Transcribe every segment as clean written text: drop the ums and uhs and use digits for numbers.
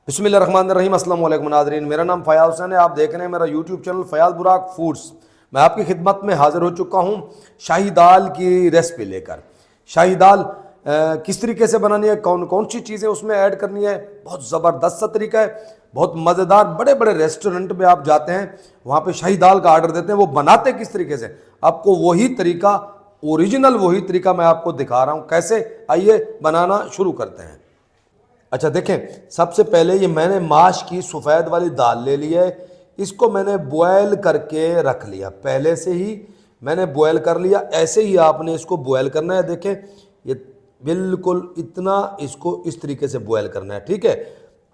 बिस्मिल्लाहिर्रहमानिर्रहीम। अस्सलाम वालेकुम नाज़रीन, मेरा नाम फ़याज़ हुसैन है। आप देख रहे हैं मेरा यूट्यूब चैनल फ़याज़ बुराक फूड्स। मैं आपकी खिदमत में हाज़िर हो चुका हूँ शाही दाल की रेसिपी लेकर। शाही दाल किस तरीके से बनानी है, कौन कौन सी चीज़ें उसमें ऐड करनी है, बहुत ज़बरदस्त सा तरीका है, बहुत मज़ेदार। बड़े बड़े रेस्टोरेंट में आप जाते हैं, वहाँ पे शाही दाल का आर्डर देते हैं, वो बनाते किस तरीके से, आपको वही तरीका, ओरिजिनल वही तरीका मैं आपको दिखा रहा हूँ कैसे। आइए बनाना शुरू करते हैं। अच्छा देखें, सबसे पहले ये मैंने माश की सफ़ेद वाली दाल ले ली है। इसको मैंने बॉयल करके रख लिया, पहले से ही मैंने बॉयल कर लिया। ऐसे ही आपने इसको बॉयल करना है। देखें, ये बिल्कुल इतना इसको इस तरीके से बॉयल करना है, ठीक है।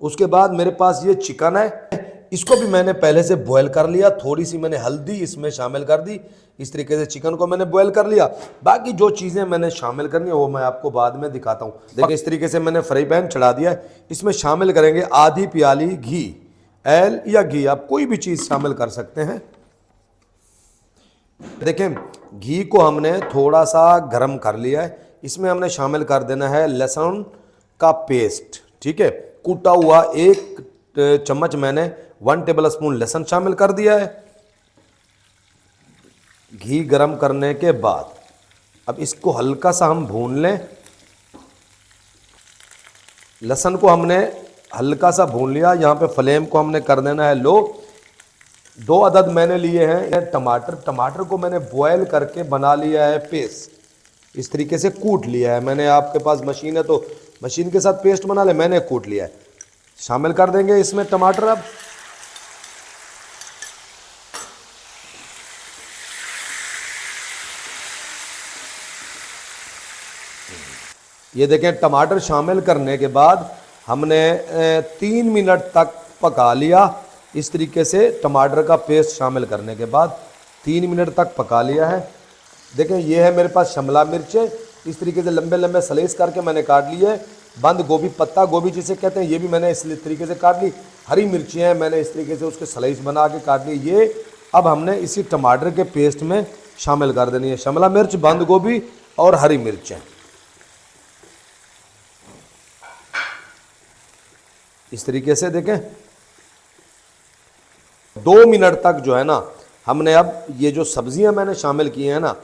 उसके बाद मेरे पास ये चिकन है, इसको भी मैंने पहले से बॉयल कर लिया। थोड़ी सी मैंने हल्दी इसमें शामिल कर दी। इस तरीके से चिकन को मैंने बॉयल कर लिया। बाकी जो चीज़ें मैंने शामिल करनी है वो मैं आपको बाद में दिखाता हूँ। देखिए, इस तरीके से मैंने फ्राई पैन चढ़ा दिया है। इसमें शामिल करेंगे आधी प्याली घी, ऑयल या घी, आप कोई भी चीज़ शामिल कर सकते हैं। देखें, घी को हमने थोड़ा सा गर्म कर लिया है। इसमें हमने शामिल कर देना है लहसुन का पेस्ट, ठीक है। कूटा हुआ 1 चम्मच मैंने 1 टेबल स्पून लहसुन शामिल कर दिया है। घी गरम करने के बाद अब इसको हल्का सा हम भून लें। लहसुन को हमने हल्का सा भून लिया। यहाँ पे फ्लेम को हमने कर देना है लो। 2 अदद मैंने लिए हैं टमाटर। टमाटर को मैंने बॉयल करके बना लिया है पेस्ट। इस तरीके से कूट लिया है मैंने। आपके पास मशीन है तो मशीन के साथ पेस्ट बना ले, मैंने कूट लिया है। शामिल कर देंगे इसमें टमाटर। अब ये देखें, टमाटर शामिल करने के बाद हमने 3 मिनट तक पका लिया। इस तरीके से टमाटर का पेस्ट शामिल करने के बाद 3 मिनट तक पका लिया है। देखें, ये है मेरे पास शिमला मिर्चें, इस तरीके से लंबे लंबे स्लाइस करके मैंने काट लिए। बंद गोभी, पत्ता गोभी जिसे कहते हैं, ये भी मैंने इस तरीके से काट ली। हरी मिर्ची हैं, मैंने इस तरीके से उसके स्लाइस बना के काट ली। ये अब हमने इसी टमाटर के पेस्ट में शामिल कर देनी है शिमला मिर्च, बंद गोभी और हरी मिर्चें। इस तरीके से देखें 2 मिनट तक जो है ना, हमने अब ये जो सब्जियां मैंने शामिल की हैं ना,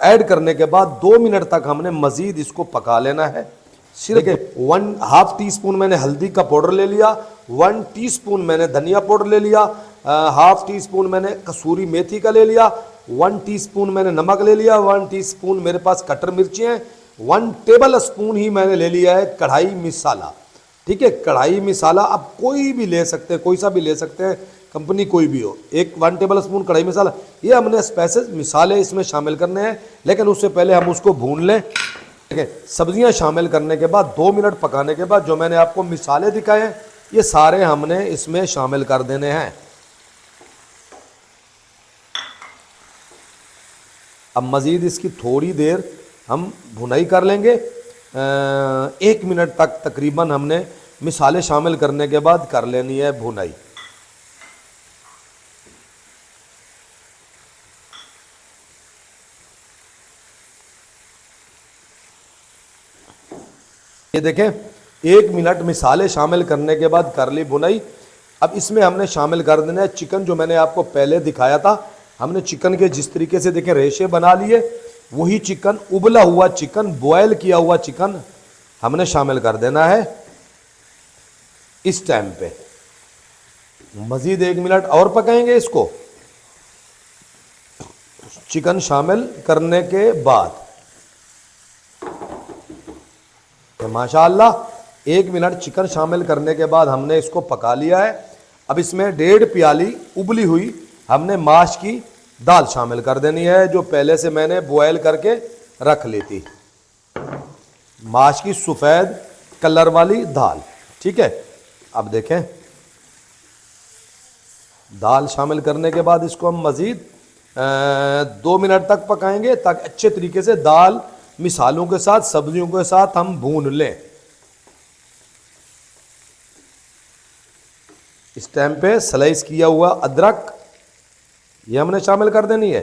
ऐड करने के बाद 2 मिनट तक हमने मज़ीद इसको पका लेना है। सिर्फ 1/2 टीस्पून मैंने हल्दी का पाउडर ले लिया, 1 टीस्पून मैंने धनिया पाउडर ले लिया, 1/2 टीस्पून मैंने कसूरी मेथी का ले लिया, 1 टीस्पून मैंने नमक ले लिया, 1 टीस्पून मेरे पास कटर मिर्ची हैं, 1 टेबल स्पून ही मैंने ले लिया है कढ़ाई मसाला, ठीक है। कढ़ाई मसाला आप कोई भी ले सकते हैं, कोई सा भी ले सकते हैं, कंपनी कोई भी हो। 1 टेबल स्पून कढ़ाई मसाला, ये हमने स्पाइसेस मसाले इसमें शामिल करने हैं, लेकिन उससे पहले हम उसको भून लें। ठीक है, सब्जियां शामिल करने के बाद 2 मिनट पकाने के बाद जो मैंने आपको मसाले दिखाए हैं, ये सारे हमने इसमें शामिल कर देने हैं। अब मज़ीद इसकी थोड़ी देर हम भुनाई कर लेंगे। 1 मिनट तक तकरीबन हमने मसाले शामिल करने के बाद कर लेनी है भुनाई। ये देखें, 1 मिनट मसाले शामिल करने के बाद कर ली भुनाई। अब इसमें हमने शामिल कर देना है चिकन, जो मैंने आपको पहले दिखाया था। हमने चिकन के जिस तरीके से देखें रेशे बना लिए, वही चिकन, उबला हुआ चिकन, बॉयल किया हुआ चिकन हमने शामिल कर देना है। इस टाइम पे मजीद 1 मिनट और पकाएंगे इसको। चिकन शामिल करने के बाद माशाअल्लाह 1 मिनट चिकन शामिल करने के बाद हमने इसको पका लिया है। अब इसमें 1.5 प्याली उबली हुई हमने माश की दाल शामिल कर देनी है, जो पहले से मैंने बॉयल करके रख ली थी। माश की सफ़ेद कलर वाली दाल, ठीक है। अब देखें, दाल शामिल करने के बाद इसको हम मज़ीद 2 मिनट तक पकाएंगे, ताकि अच्छे तरीके से दाल मिसालों के साथ, सब्जियों के साथ हम भून लें। इस टाइम पे स्लाइस किया हुआ अदरक ये हमने शामिल कर देनी है।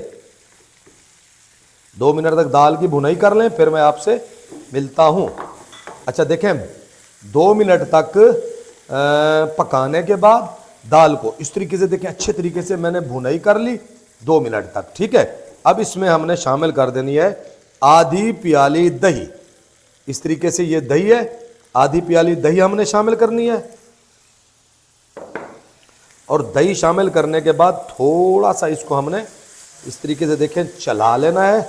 2 मिनट तक दाल की भुनाई कर लें, फिर मैं आपसे मिलता हूं। अच्छा देखें, 2 मिनट तक पकाने के बाद दाल को इस तरीके से देखें, अच्छे तरीके से मैंने भुनाई कर ली 2 मिनट तक। ठीक है, अब इसमें हमने शामिल कर देनी है आधी प्याली दही। इस तरीके से ये दही है, आधी प्याली दही हमने शामिल करनी है। और दही शामिल करने के बाद थोड़ा सा इसको हमने इस तरीके से देखें चला लेना है।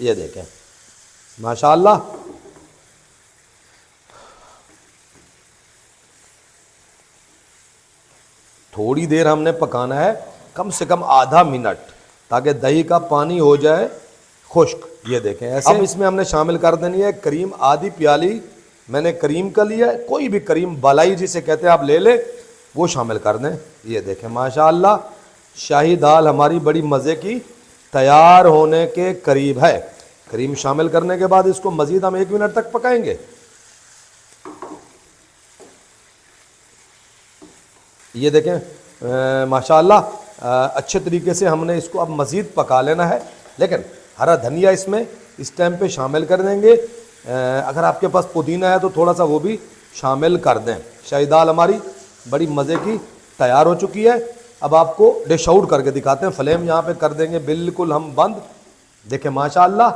ये देखें माशाअल्लाह, थोड़ी देर हमने पकाना है, कम से कम आधा मिनट, ताकि दही का पानी हो जाए खुश्क। ये देखें ऐसे। अब इसमें हमने शामिल कर देनी है क्रीम, आधी प्याली मैंने क्रीम का लिया है, कोई भी क्रीम मलाई जिसे कहते हैं आप ले ले, वो शामिल कर दें। ये देखें माशाअल्लाह, शाही दाल हमारी बड़ी मज़े की तैयार होने के करीब है। क्रीम शामिल करने के बाद इसको मज़ीद हम 1 मिनट तक पकाएंगे। ये देखें माशाअल्लाह, अच्छे तरीके से हमने इसको अब मज़ीद पका लेना है। लेकिन हरा धनिया इसमें इस टाइम पे शामिल कर देंगे। अगर आपके पास पुदीना है तो थोड़ा सा वो भी शामिल कर दें। शाही दाल हमारी बड़ी मज़े की तैयार हो चुकी है। अब आपको डिश आउट करके दिखाते हैं। फ्लेम यहाँ पे कर देंगे बिल्कुल हम बंद। देखें माशाअल्लाह,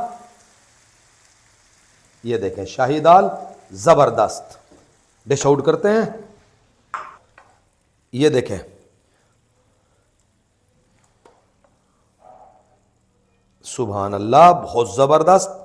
ये देखें शाही दाल ज़बरदस्त। डिश आउट करते हैं। ये देखें सुभान अल्लाह, बहुत ज़बरदस्त।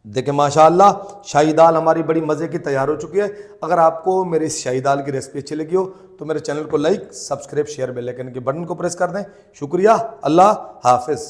देखें माशाअल्लाह, शाही दाल हमारी बड़ी मज़े की तैयार हो चुकी है। अगर आपको मेरी इस शाही दाल की रेसिपी अच्छी लगी हो तो मेरे चैनल को like, subscribe, share, bell icon के बटन को प्रेस कर दें। शुक्रिया, अल्लाह हाफिज़।